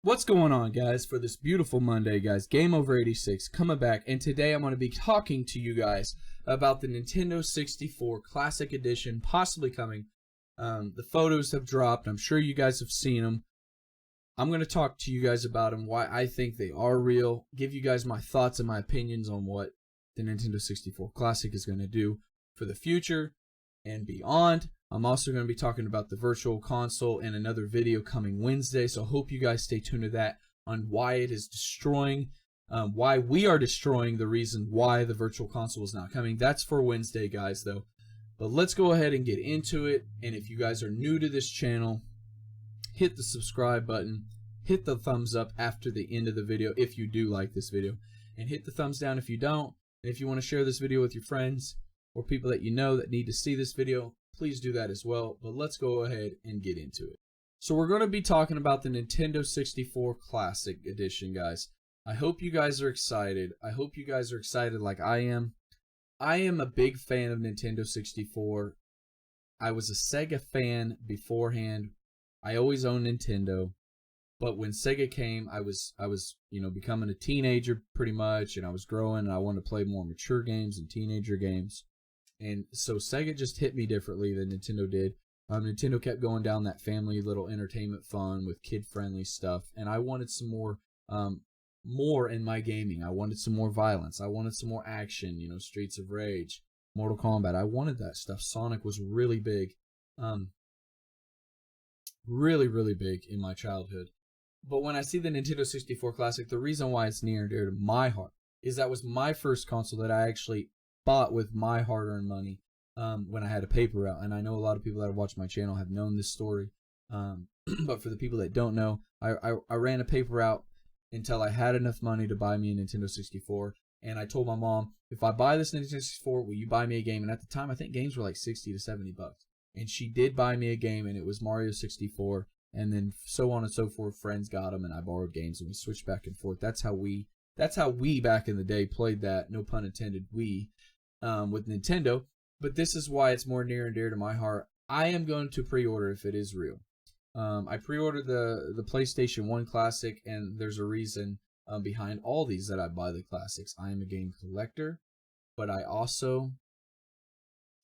What's going on, guys, for this beautiful Monday, guys? Game Over 86 coming back, and today I'm going to be talking to you guys about the Nintendo 64 Classic Edition possibly coming. The photos have dropped. I'm sure you guys have seen them. I'm going to talk to you guys about them, why I think they are real, give you guys my thoughts and my opinions on what the Nintendo 64 Classic is going to do for the future and beyond. I'm also going to be talking about the Virtual Console in another video coming Wednesday, so hope you guys stay tuned to that on why it is destroying, why we are destroying the reason why the Virtual Console is not coming. That's for Wednesday, guys, though. But let's go ahead and get into it, and if you guys are new to this channel, hit the subscribe button, hit the thumbs up after the end of the video if you do like this video, and hit the thumbs down if you don't. And if you want to share this video with your friends or people that you know that need to see this video, please do that as well. But let's go ahead and get into it. So we're going to be talking about the Nintendo 64 Classic Edition, guys. I hope you guys are excited. I hope you guys are excited like I am. I am a big fan of Nintendo 64. I was a Sega fan beforehand. I always owned Nintendo. But when Sega came, I was becoming a teenager pretty much, and I was growing, and I wanted to play more mature games and teenager games. And so Sega just hit me differently than Nintendo did. Nintendo kept going down that family little entertainment fun with kid-friendly stuff, and I wanted some more in my gaming. I wanted some more violence. I wanted some more action. Streets of Rage, Mortal Kombat. I wanted that stuff. Sonic was really big, really big in my childhood. But when I see the Nintendo 64 Classic, the reason why it's near and dear to my heart is that was my first console that I actually bought with my hard-earned money when I had a paper route. And I know a lot of people that have watched my channel have known this story. But for the people that don't know, I ran a paper route until I had enough money to buy me a Nintendo 64. And I told my mom, if I buy this Nintendo 64, will you buy me a game? And at the time, I think games were like 60 to 70 bucks. And she did buy me a game, and it was Mario 64. And then so on and so forth. Friends got them, and I borrowed games, and we switched back and forth. That's how we back in the day played that. No pun intended. We with Nintendo. But this is why it's more near and dear to my heart. I am going to pre-order if it is real. I pre-ordered the PlayStation 1 Classic, and there's a reason behind all these that I buy the classics. I am a game collector, but I also,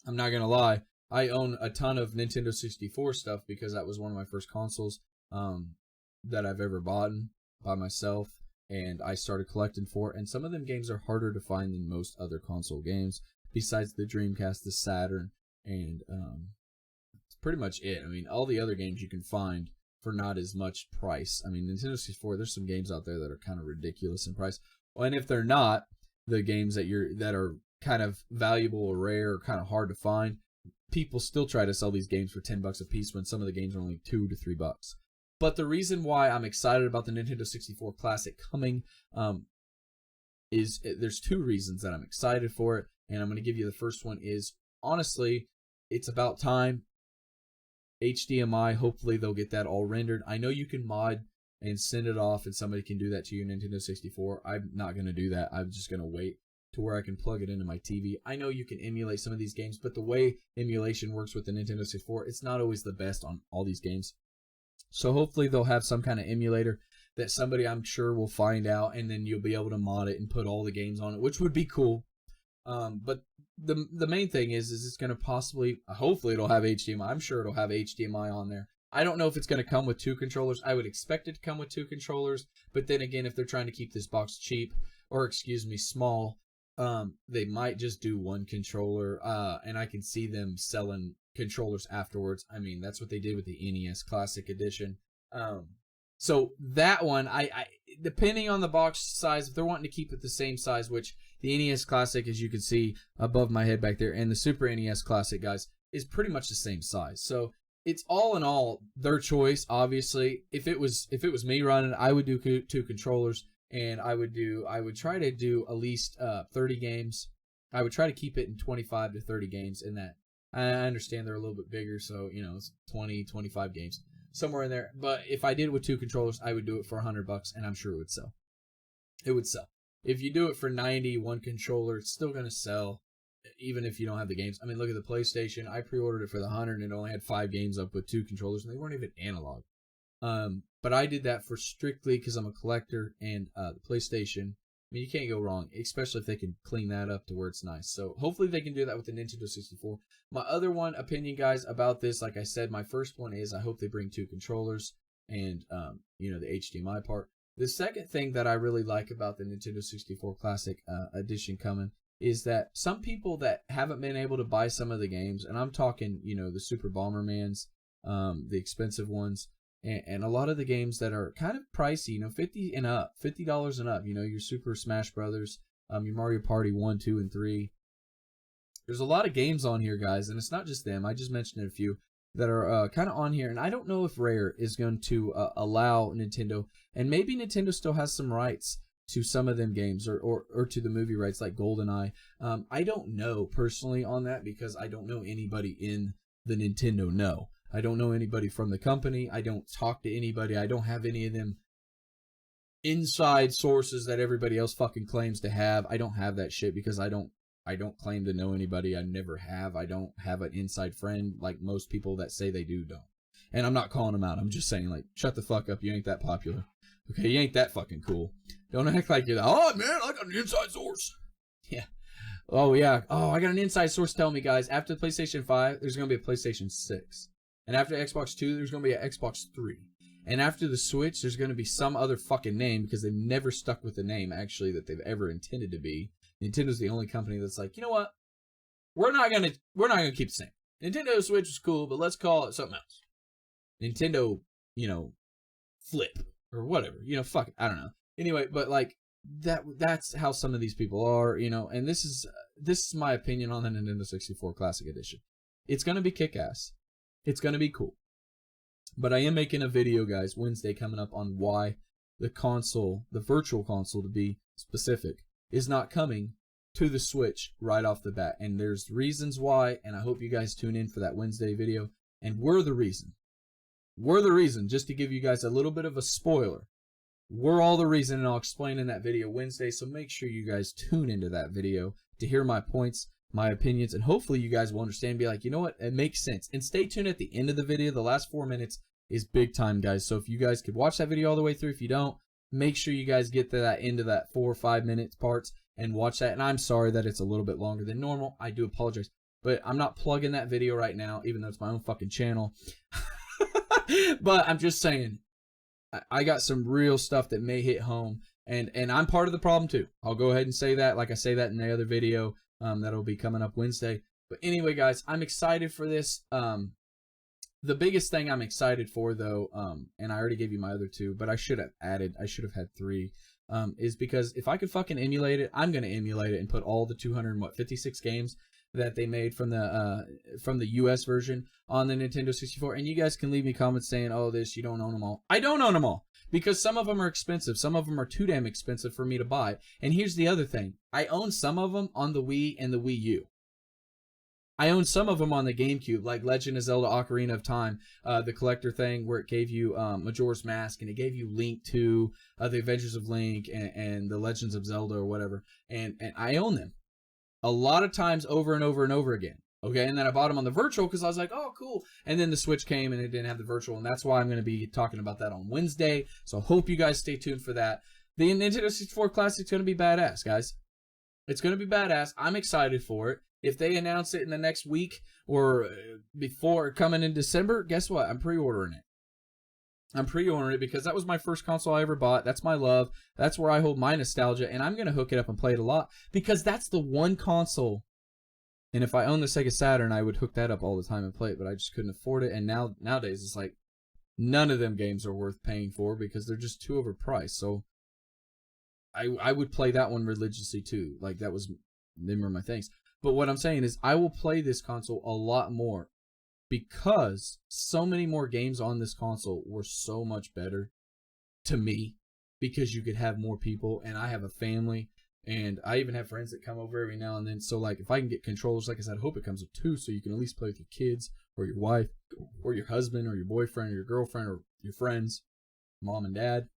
I'm not gonna lie, I own a ton of Nintendo 64 stuff because that was one of my first consoles that I've ever bought by myself, and I started collecting for it. And some of them games are harder to find than most other console games, besides the Dreamcast, the Saturn, and that's pretty much it. I mean, all the other games you can find for not as much price. I mean, Nintendo 64, there's some games out there that are kind of ridiculous in price. Well, and if they're not, the games that are kind of valuable or rare or kind of hard to find, people still try to sell these games for $10 a piece when some of the games are only $2 to $3. But the reason why I'm excited about the Nintendo 64 Classic coming is there's two reasons that I'm excited for it, and I'm going to give you the first one is, honestly, it's about time. HDMI, hopefully they'll get that all rendered. I know you can mod and send it off, and somebody can do that to your Nintendo 64. I'm not going to do that. I'm just going to wait to where I can plug it into my TV. I know you can emulate some of these games, but the way emulation works with the Nintendo 64, it's not always the best on all these games. So hopefully they'll have some kind of emulator that somebody, I'm sure, will find out, and then you'll be able to mod it and put all the games on it, which would be cool. But the main thing is it's going to possibly, hopefully it'll have HDMI. I'm sure it'll have HDMI on there. I don't know if it's going to come with 2 controllers. I would expect it to come with 2 controllers, but then again, if they're trying to keep this box cheap, or excuse me, small, they might just do 1 controller, and I can see them selling controllers afterwards. I mean, that's what they did with the NES Classic Edition. So that one, I depending on the box size, if they're wanting to keep it the same size, which the NES Classic, as you can see above my head back there, and the Super NES Classic, guys, is pretty much the same size. So it's all in all their choice. Obviously, if it was me running, I would do 2 controllers. And I would try to do at least 30 games. I would try to keep it in 25 to 30 games in that. I understand they're a little bit bigger, so, it's 20, 25 games, somewhere in there. But if I did it with 2 controllers, I would do it for $100, and I'm sure it would sell. It would sell. If you do it for 90, 1 controller, it's still going to sell, even if you don't have the games. I mean, look at the PlayStation. I pre-ordered it for the 100, and it only had 5 games up with 2 controllers, and they weren't even analog. But I did that for strictly because I'm a collector, and the PlayStation. I mean, you can't go wrong, especially if they can clean that up to where it's nice. So hopefully they can do that with the Nintendo 64. My other opinion, guys, about this, like I said, my first one is I hope they bring 2 controllers and, the HDMI part. The second thing that I really like about the Nintendo 64 Classic Edition coming is that some people that haven't been able to buy some of the games, and I'm talking, the Super Bombermans, the expensive ones, and a lot of the games that are kind of pricey, $50 and up, $50 and up, your Super Smash Brothers, your Mario Party 1, 2, and 3. There's a lot of games on here, guys, and it's not just them. I just mentioned a few that are kind of on here, and I don't know if Rare is going to allow Nintendo, and maybe Nintendo still has some rights to some of them games, or to the movie rights like GoldenEye. I don't know personally on that because I don't know anybody in the Nintendo know. I don't know anybody from the company. I don't talk to anybody. I don't have any of them inside sources that everybody else fucking claims to have. I don't have that shit because I don't claim to know anybody. I never have. I don't have an inside friend like most people that say they don't. And I'm not calling them out. I'm just saying, like, shut the fuck up. You ain't that popular. Okay, you ain't that fucking cool. Don't act like you're, oh man, I got an inside source. Yeah. Oh yeah. Oh, I got an inside source telling me, guys, after the PlayStation 5, there's going to be a PlayStation 6. And after Xbox 2, there's going to be an Xbox 3. And after the Switch, there's going to be some other fucking name because they've never stuck with the name, actually, that they've ever intended to be. Nintendo's the only company that's like, you know what? We're not gonna keep the same. Nintendo Switch is cool, but let's call it something else. Nintendo, Flip or whatever. Fuck it. I don't know. Anyway, but like that's how some of these people are, and this is my opinion on the Nintendo 64 Classic Edition. It's gonna be kick-ass. It's gonna be cool. But I am making a video, guys, Wednesday coming up on why the console, the virtual console to be specific, is not coming to the Switch right off the bat. And there's reasons why, and I hope you guys tune in for that Wednesday video. And we're the reason. We're the reason, just to give you guys a little bit of a spoiler. We're all the reason, and I'll explain in that video Wednesday, so make sure you guys tune into that video to hear my points, my opinions, and hopefully you guys will understand and be like, you know what, it makes sense. And stay tuned at the end of the video. The last 4 minutes is big time, guys. So if you guys could watch that video all the way through, if you don't, make sure you guys get to that end of that 4 or 5 minutes parts and watch that. And I'm sorry that it's a little bit longer than normal. I do apologize. But I'm not plugging that video right now, even though it's my own fucking channel. But I'm just saying, I got some real stuff that may hit home. And I'm part of the problem too. I'll go ahead and say that, like I say that in the other video that'll be coming up Wednesday. But anyway, guys, I'm excited for this. The biggest thing I'm excited for, though, and I already gave you my other 2, but I should have had 3, is because if I could fucking emulate it, I'm going to emulate it and put all the 256 games that they made from the US version on the Nintendo 64. And you guys can leave me comments saying, oh, you don't own them all. I don't own them all because some of them are expensive. Some of them are too damn expensive for me to buy. And here's the other thing. I own some of them on the Wii and the Wii U. I own some of them on the GameCube, like Legend of Zelda Ocarina of Time, the collector thing where it gave you Majora's Mask, and it gave you Link 2, the Adventures of Link, and the Legends of Zelda or whatever. And I own them a lot of times over and over and over again. Okay, and then I bought them on the virtual because I was like, oh, cool. And then the Switch came and it didn't have the virtual, and that's why I'm going to be talking about that on Wednesday. So hope you guys stay tuned for that. The Nintendo 64 Classic is going to be badass, guys. It's going to be badass. I'm excited for it. If they announce it in the next week or before coming in December, guess what? I'm pre-ordering it. I'm pre-ordering it because that was my first console I ever bought. That's my love. That's where I hold my nostalgia, and I'm going to hook it up and play it a lot because that's the one console. And if I owned the Sega Saturn, I would hook that up all the time and play it, but I just couldn't afford it. And nowadays, it's like none of them games are worth paying for because they're just too overpriced. So I would play that one religiously too. Like them were my things. But what I'm saying is I will play this console a lot more because so many more games on this console were so much better to me because you could have more people, and I have a family, and I even have friends that come over every now and then. So like if I can get controllers, like I said, I hope it comes with 2 so you can at least play with your kids or your wife or your husband or your boyfriend or your girlfriend or your friends, mom and dad.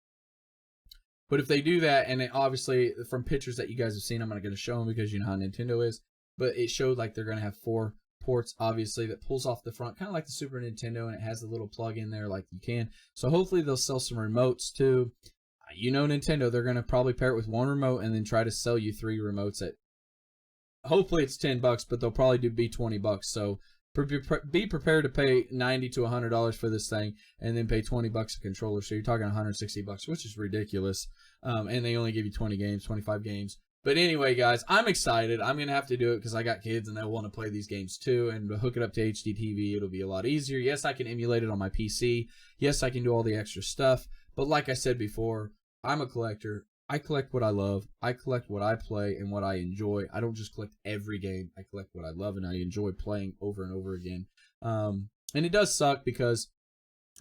But if they do that, and obviously from pictures that you guys have seen, I'm not going to show them because you know how Nintendo is. But it showed like they're going to have 4 ports, obviously, that pulls off the front, kind of like the Super Nintendo, and it has a little plug in there like you can. So hopefully they'll sell some remotes too. You know Nintendo, they're going to probably pair it with one remote and then try to sell you 3 remotes at, hopefully it's $10, but they'll probably be $20. So be prepared to pay $90 to $100 for this thing, and then pay $20 a controller. So you're talking $160, which is ridiculous. And they only give you 20 games, 25 games. But anyway, guys, I'm excited. I'm going to have to do it because I got kids and they'll want to play these games too. And to hook it up to HD TV, it'll be a lot easier. Yes, I can emulate it on my PC. Yes, I can do all the extra stuff. But like I said before, I'm a collector. I collect what I love. I collect what I play and what I enjoy. I don't just collect every game. I collect what I love and I enjoy playing over and over again. And it does suck because,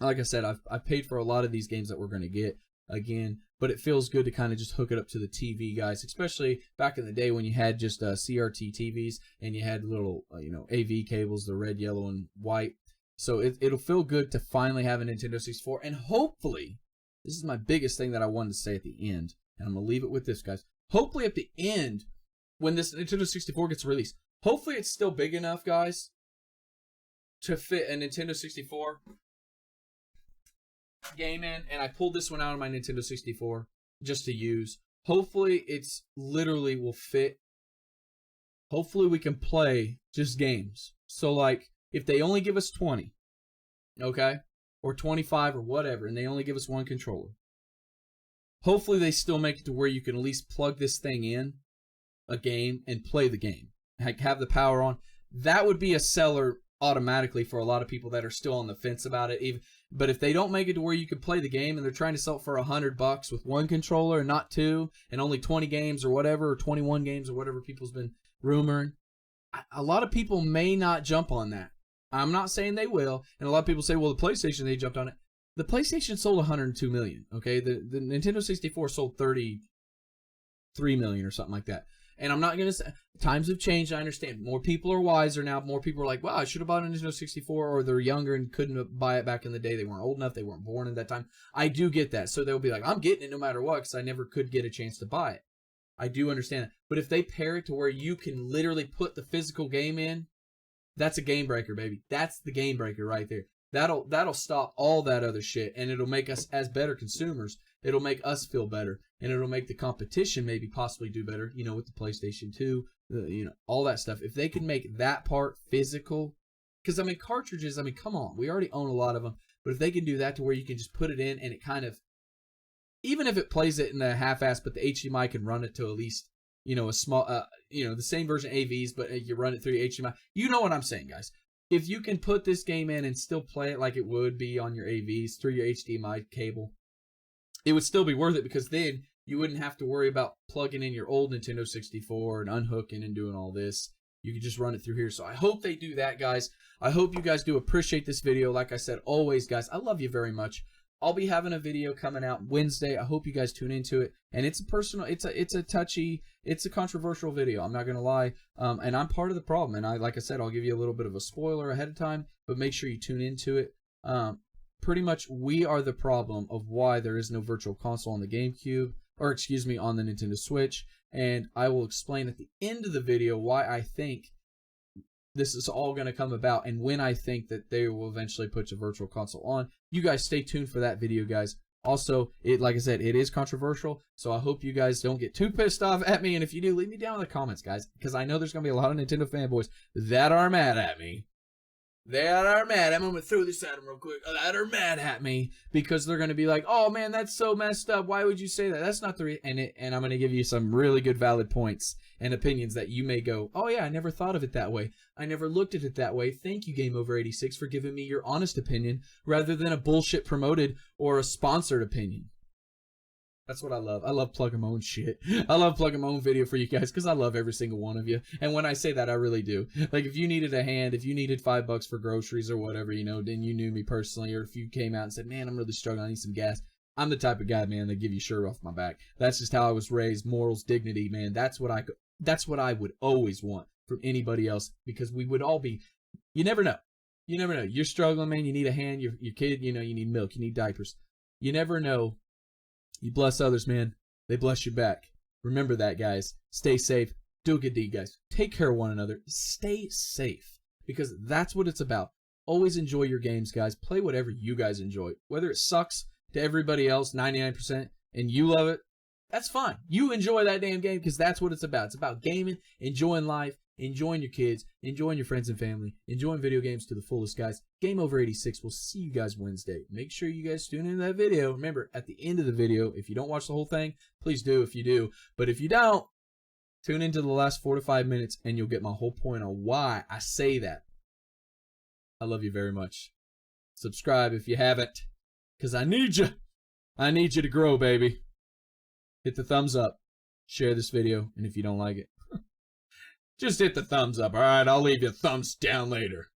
like I said, I've paid for a lot of these games that we're going to get again. But it feels good to kind of just hook it up to the TV, guys. Especially back in the day when you had just CRT TVs and you had little, AV cables, the red, yellow, and white. So it'll feel good to finally have a Nintendo 64. And hopefully, this is my biggest thing that I wanted to say at the end. And I'm going to leave it with this, guys. Hopefully at the end, when this Nintendo 64 gets released, hopefully it's still big enough, guys, to fit a Nintendo 64 game in. And I pulled this one out of my Nintendo 64 just to use. Hopefully it's literally will fit. Hopefully we can play just games. So like, if they only give us 20, okay, or 25 or whatever, and they only give us one controller, hopefully they still make it to where you can at least plug this thing in a game and play the game. Like have the power on. That would be a seller automatically for a lot of people that are still on the fence about it. But if they don't make it to where you can play the game and they're trying to sell it for $100 with one controller and not 2 and only 20 games or whatever, or 21 games or whatever people's been rumoring, a lot of people may not jump on that. I'm not saying they will. And a lot of people say, well, the PlayStation, they jumped on it. The PlayStation sold 102 million, okay? The Nintendo 64 sold 33 million or something like that. And I'm not going to say, times have changed, I understand. More people are wiser now. More people are like, wow, I should have bought a Nintendo 64, or they're younger and couldn't buy it back in the day. They weren't old enough. They weren't born at that time. I do get that. So they'll be like, I'm getting it no matter what because I never could get a chance to buy it. I do understand that. But if they pair it to where you can literally put the physical game in, that's a game breaker, baby. That's the game breaker right there. That'll stop all that other shit, and it'll make us as better consumers. It'll make us feel better, and it'll make the competition maybe possibly do better, with the PlayStation 2, all that stuff. If they can make that part physical, because, cartridges, come on. We already own a lot of them, but if they can do that to where you can just put it in and it kind of, even if it plays it in a half-ass, but the HDMI can run it to at least, a small, the same version AVs, but you run it through HDMI. You know what I'm saying, guys. If you can put this game in and still play it like it would be on your AVs through your HDMI cable, it would still be worth it because then you wouldn't have to worry about plugging in your old Nintendo 64 and unhooking and doing all this. You could just run it through here. So I hope they do that, guys. I hope you guys do appreciate this video. Like I said, always, guys, I love you very much. I'll be having a video coming out Wednesday. I hope you guys tune into it. And it's a personal, it's a touchy, it's a controversial video. I'm not going to lie. And I'm part of the problem. And like I said, I'll give you a little bit of a spoiler ahead of time, but make sure you tune into it. Pretty much we are the problem of why there is no virtual console on the GameCube, or excuse me, on the Nintendo Switch. And I will explain at the end of the video why I think this is all going to come about and when I think that they will eventually put a virtual console on. You guys stay tuned for that video, guys. Also, like I said, it is controversial, so I hope you guys don't get too pissed off at me. And if you do, leave me down in the comments, guys, because I know there's going to be a lot of Nintendo fanboys that are mad at me. That are mad. I'm going to throw this at them real quick. That are mad at me because they're going to be like, oh, man, that's so messed up. Why would you say that? That's not the reason. And I'm going to give you some really good valid points and opinions that you may go, oh, yeah, I never thought of it that way. I never looked at it that way. Thank you, Game Over 86, for giving me your honest opinion rather than a bullshit promoted or a sponsored opinion. That's what I love. I love plugging my own shit. I love plugging my own video for you guys because I love every single one of you. And when I say that, I really do. Like, if you needed a hand, if you needed $5 for groceries or whatever, then you knew me personally, or if you came out and said, man, I'm really struggling, I need some gas. I'm the type of guy, man, that give you shirt off my back. That's just how I was raised. Morals, dignity, man. That's what I would always want from anybody else, because we would all be, you never know. You never know. You're struggling, man. You need a hand. Your kid, you need milk. You need diapers. You never know. You bless others, man. They bless you back. Remember that, guys. Stay safe. Do a good deed, guys. Take care of one another. Stay safe. because that's what it's about. Always enjoy your games, guys. Play whatever you guys enjoy. Whether it sucks to everybody else, 99%, and you love it, that's fine. You enjoy that damn game because that's what it's about. It's about gaming, enjoying life, enjoying your kids, enjoying your friends and family, enjoying video games to the fullest, guys. Game Over 86. We'll see you guys Wednesday. Make sure you guys tune into that video. Remember, at the end of the video, if you don't watch the whole thing, please do if you do. But if you don't, tune into the last 4 to 5 minutes and you'll get my whole point on why I say that. I love you very much. Subscribe if you haven't, because I need you. I need you to grow, baby. Hit the thumbs up. Share this video, and if you don't like it, just hit the thumbs up. All right, I'll leave you thumbs down later.